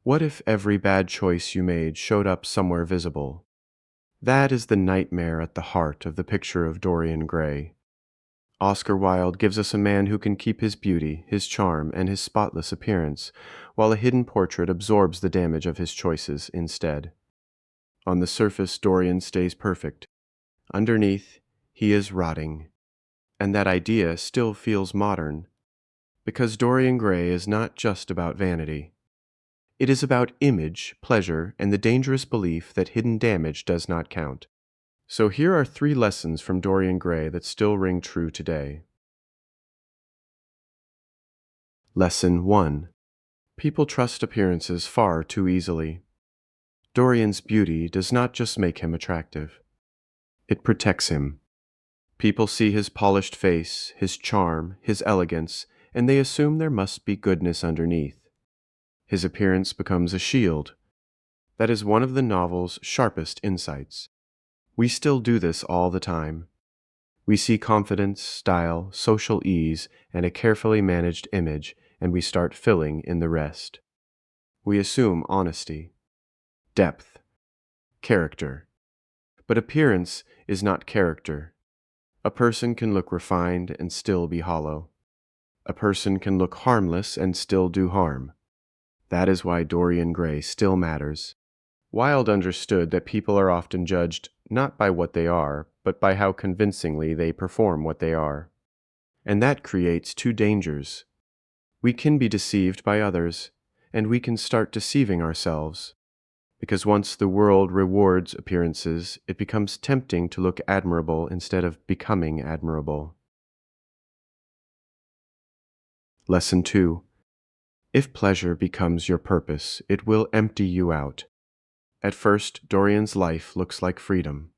What if every bad choice you made showed up somewhere visible? That is the nightmare at the heart of the Picture of Dorian Gray. Oscar Wilde gives us a man who can keep his beauty, his charm, and his spotless appearance, while a hidden portrait absorbs the damage of his choices instead. On the surface, Dorian stays perfect. Underneath, he is rotting. And that idea still feels modern, because Dorian Gray is not just about vanity. It is about image, pleasure, and the dangerous belief that hidden damage does not count. So here are 3 lessons from Dorian Gray that still ring true today. Lesson 1. People trust appearances far too easily. Dorian's beauty does not just make him attractive. It protects him. People see his polished face, his charm, his elegance, and they assume there must be goodness underneath. His appearance becomes a shield. That is one of the novel's sharpest insights. We still do this all the time. We see confidence, style, social ease, and a carefully managed image, and we start filling in the rest. We assume honesty, depth, character. But appearance is not character. A person can look refined and still be hollow. A person can look harmless and still do harm. That is why Dorian Gray still matters. Wilde understood that people are often judged not by what they are, but by how convincingly they perform what they are. And that creates 2 dangers. We can be deceived by others, and we can start deceiving ourselves. Because once the world rewards appearances, it becomes tempting to look admirable instead of becoming admirable. Lesson 2. If pleasure becomes your purpose, it will empty you out. At first, Dorian's life looks like freedom.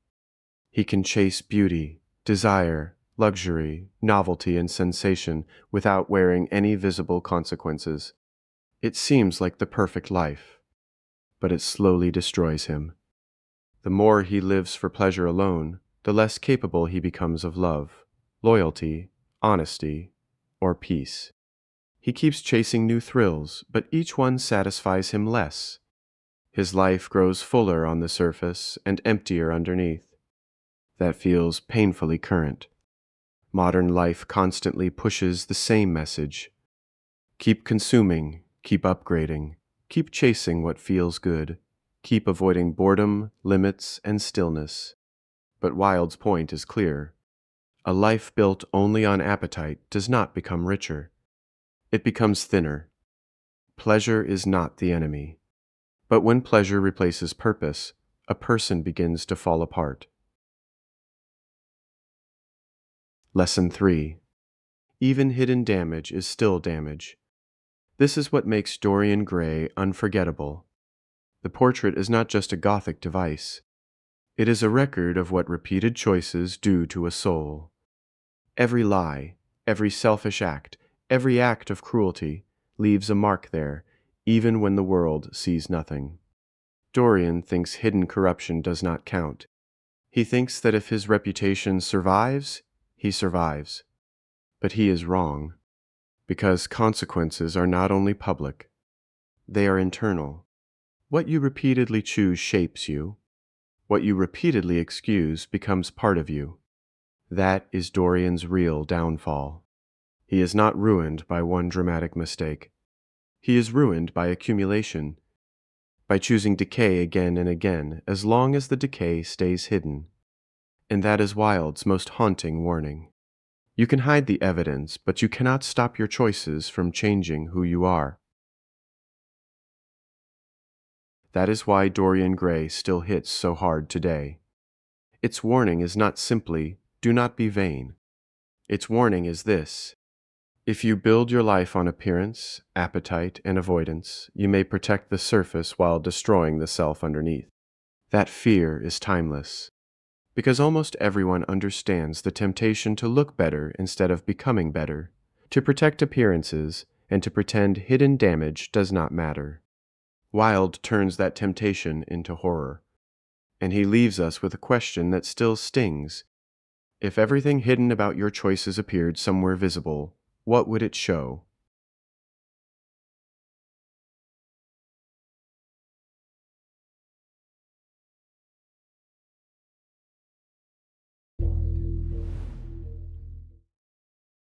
He can chase beauty, desire, luxury, novelty, and sensation without wearing any visible consequences. It seems like the perfect life, but it slowly destroys him. The more he lives for pleasure alone, the less capable he becomes of love, loyalty, honesty, or peace. He keeps chasing new thrills, but each one satisfies him less. His life grows fuller on the surface and emptier underneath. That feels painfully current. Modern life constantly pushes the same message. Keep consuming, keep upgrading, keep chasing what feels good, keep avoiding boredom, limits, and stillness. But Wilde's point is clear. A life built only on appetite does not become richer. It becomes thinner. Pleasure is not the enemy. But when pleasure replaces purpose, a person begins to fall apart. Lesson 3. Even hidden damage is still damage. This is what makes Dorian Gray unforgettable. The portrait is not just a gothic device. It is a record of what repeated choices do to a soul. Every lie, every selfish act, every act of cruelty leaves a mark there, even when the world sees nothing. Dorian thinks hidden corruption does not count. He thinks that if his reputation survives, he survives. But he is wrong, because consequences are not only public, they are internal. What you repeatedly choose shapes you. What you repeatedly excuse becomes part of you. That is Dorian's real downfall. He is not ruined by one dramatic mistake. He is ruined by accumulation, by choosing decay again and again, as long as the decay stays hidden. And that is Wilde's most haunting warning. You can hide the evidence, but you cannot stop your choices from changing who you are. That is why Dorian Gray still hits so hard today. Its warning is not simply, do not be vain. Its warning is this: if you build your life on appearance, appetite, and avoidance, you may protect the surface while destroying the self underneath. That fear is timeless, because almost everyone understands the temptation to look better instead of becoming better, to protect appearances, and to pretend hidden damage does not matter. Wilde turns that temptation into horror, and he leaves us with a question that still stings. If everything hidden about your choices appeared somewhere visible, what would it show?